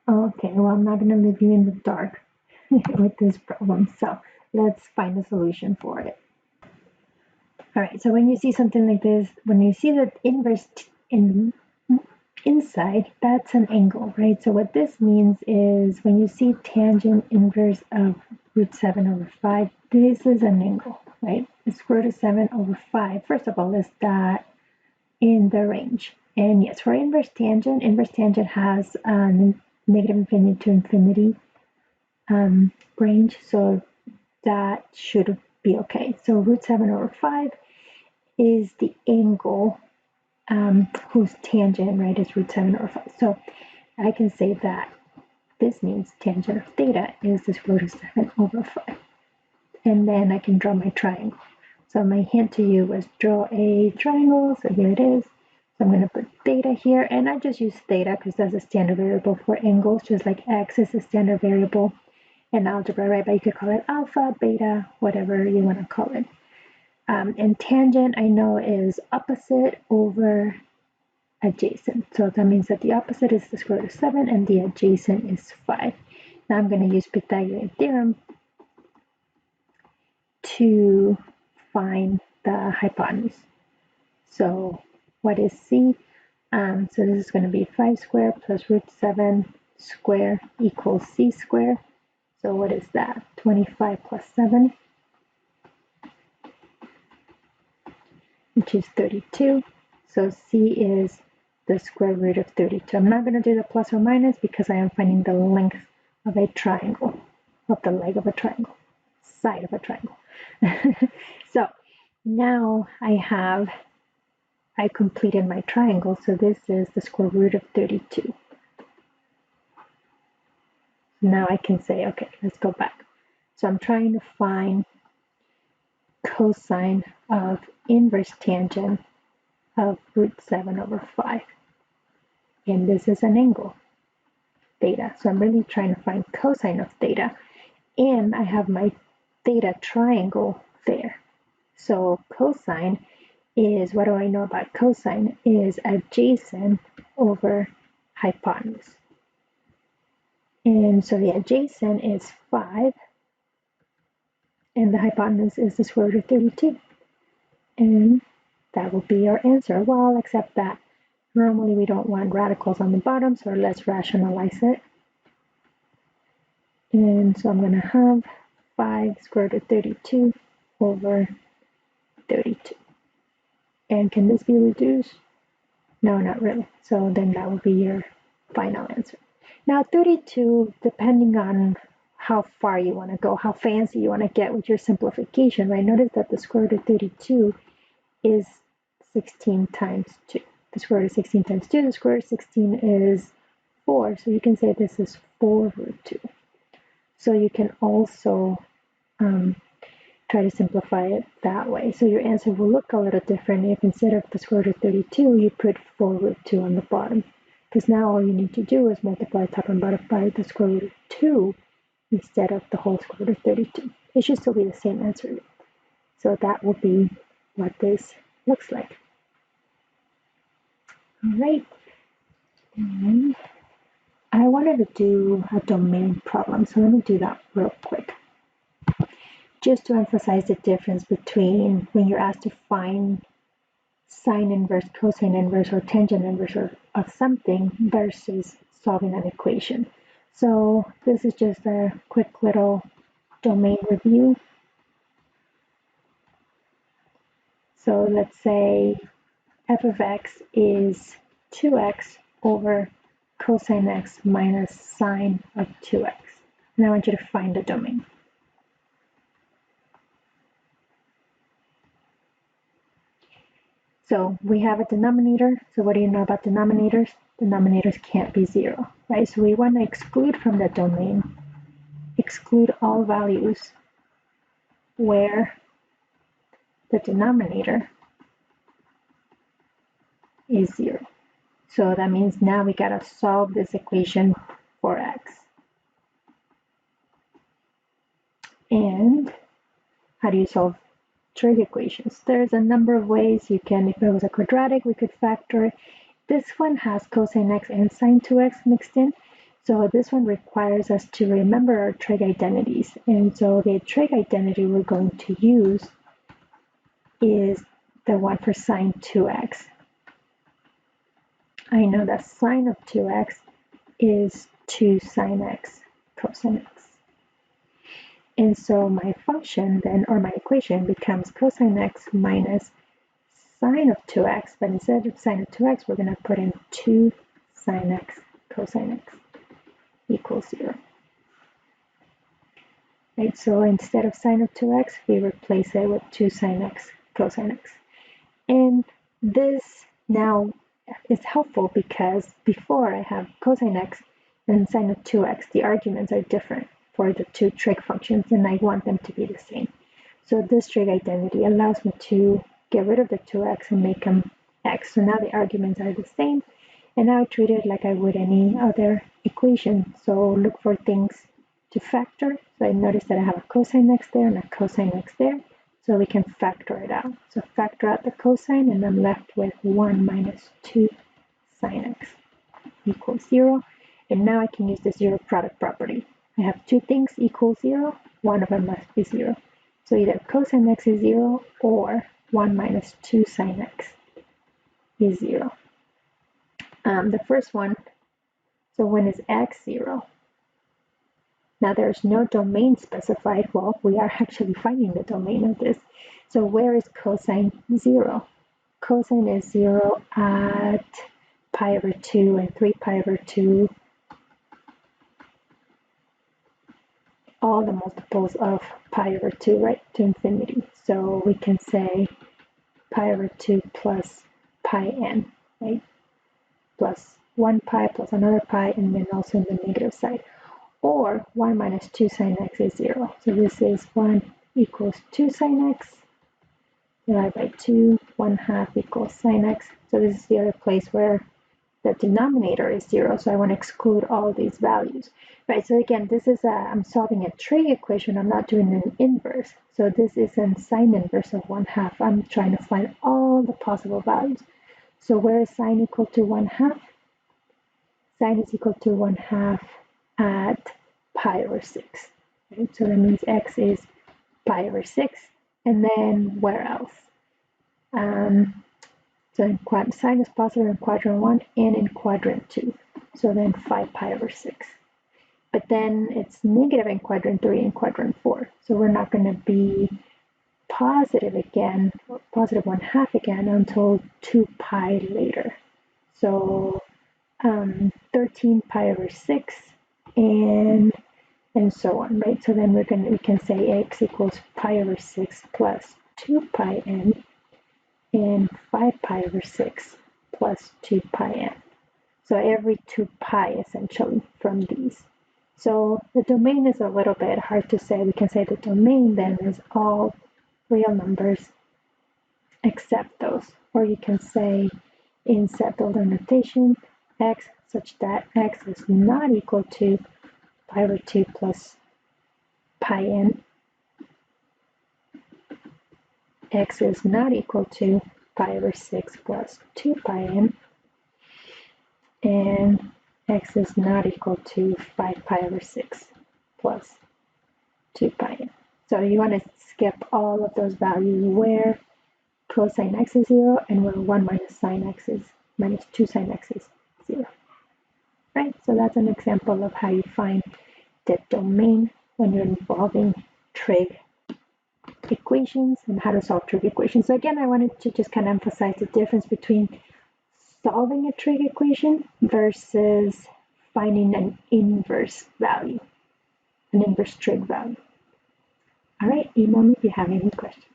Okay, well, I'm not going to leave you in the dark with this problem. So let's find a solution for it. All right, so when you see something like this, when you see the inverse in inside, that's an angle, right? So what this means is when you see tangent inverse of root 7 over 5, this is an angle, right? The square root of 7 over 5. First of all, is that in the range? And yes, for inverse tangent has negative infinity to infinity range, so that should be okay. So root 7 over 5 is the angle whose tangent, right, is root 7 over 5. So I can say that this means tangent of theta is the square root of 7 over 5. And then I can draw my triangle. So my hint to you was draw a triangle. So here it is. So I'm going to put theta here. And I just use theta because that's a standard variable for angles, just like x is a standard variable in algebra, right? But you could call it alpha, beta, whatever you want to call it. And tangent, I know, is opposite over adjacent. So that means that the opposite is the square root of 7 and the adjacent is 5. Now I'm going to use Pythagorean theorem to find the hypotenuse. So what is C? So this is going to be 5 squared plus root 7 squared equals C squared. So what is that? 25 plus 7, which is 32. So C is the square root of 32. I'm not going to do the plus or minus because I am finding the length of a triangle, of the leg of a triangle, side of a triangle. So now I completed my triangle. So this is the square root of 32. Now I can say, okay, let's go back. So I'm trying to find cosine of inverse tangent of root 7 over 5. And this is an angle, theta. So I'm really trying to find cosine of theta. And I have my theta triangle there. So cosine is, what do I know about cosine? Is adjacent over hypotenuse. And so the adjacent is 5, and the hypotenuse is the square root of 32. And that will be our answer. Well, except that normally we don't want radicals on the bottom, so let's rationalize it. And so I'm going to have 5 square root of 32 over 32. And can this be reduced? No, not really. So then that would be your final answer. Now 32, depending on how far you want to go, how fancy you want to get with your simplification, right? Notice that the square root of 32 is 16 times 2. The square root of 16 times 2, the square root of 16 is 4. So you can say this is 4 root 2. So you can also try to simplify it that way. So your answer will look a little different if instead of the square root of 32, you put 4 root 2 on the bottom. Because now all you need to do is multiply top and bottom by the square root of 2 instead of the whole square root of 32. It should still be the same answer. So that will be what this looks like. All right. And I wanted to do a domain problem, so let me do that real quick. Just to emphasize the difference between when you're asked to find sine inverse, cosine inverse, or tangent inverse of something versus solving an equation. So this is just a quick little domain review. So let's say f of x is 2x over cosine x minus sine of 2x. And I want you to find the domain. So we have a denominator. So what do you know about denominators? Denominators can't be 0, right? So we want to exclude from the domain, exclude all values where the denominator is 0. So that means now we got to solve this equation for x. And how do you solve trig equations? There's a number of ways you can. If it was a quadratic, we could factor it. This one has cosine x and sine 2x mixed in. So this one requires us to remember our trig identities. And so the trig identity we're going to use is the one for sine 2x. I know that sine of 2x is 2 sine x cosine x. And so my function then, or my equation, becomes cosine x minus sine of 2x, but instead of sine of 2x, we're going to put in 2 sine x cosine x equals 0. Right, so instead of sine of 2x, we replace it with 2 sine x cosine x. And this now is helpful because before I have cosine x and sine of 2x, the arguments are different for the two trig functions, and I want them to be the same. So this trig identity allows me to get rid of the 2x and make them x. So now the arguments are the same, and now I treat it like I would any other equation. So look for things to factor. So I notice that I have a cosine x there and a cosine x there. So we can factor it out. So factor out the cosine, and I'm left with 1 minus 2 sine x equals 0. And now I can use the zero product property. I have two things equal 0. One of them must be 0. So either cosine x is 0 or 1 minus 2 sine x is 0. The first one, so when is x 0? Now there's no domain specified. Well, we are actually finding the domain of this. So where is cosine 0? Cosine is 0 at pi over 2 and 3 pi over 2, all the multiples of pi over 2, right, to infinity. So we can say pi over 2 plus pi n, right, plus 1 pi plus another pi, and then also in the negative side. Or 1 minus 2 sine x is 0. So this is 1 equals 2 sine x divided by 2, 1/2 equals sine x. So this is the other place where the denominator is 0. So I want to exclude all these values. Right, so again, this is I'm solving a trig equation. I'm not doing an inverse. So this is a sine inverse of 1/2. I'm trying to find all the possible values. So where is sine equal to 1/2? Sine is equal to 1/2 at pi over 6. Right? So that means x is pi over 6. And then where else? So in sine is positive in quadrant 1 and in quadrant 2. So then 5 pi over 6. But then it's negative in quadrant 3 and quadrant 4. So we're not going to be positive again, positive 1/2 again until 2 pi later. So 13 pi over 6 and so on, right? So then we can say x equals pi over 6 plus 2 pi n and 5 pi over 6 plus 2 pi n. So every 2 pi essentially from these. So the domain is a little bit hard to say. We can say the domain then is all real numbers except those. Or you can say in set builder notation x such that x is not equal to pi over 2 plus pi n. X is not equal to pi over 6 plus 2 pi n. And x is not equal to 5 pi over 6 plus 2 pi n. So you want to skip all of those values where cosine x is 0 and where 1 minus sine x is minus 2 sine x is 0. Right? So that's an example of how you find the domain when you're involving trig equations and how to solve trig equations. So again, I wanted to just kind of emphasize the difference between solving a trig equation versus finding an inverse value, an inverse trig value. All right, email me if you have any questions.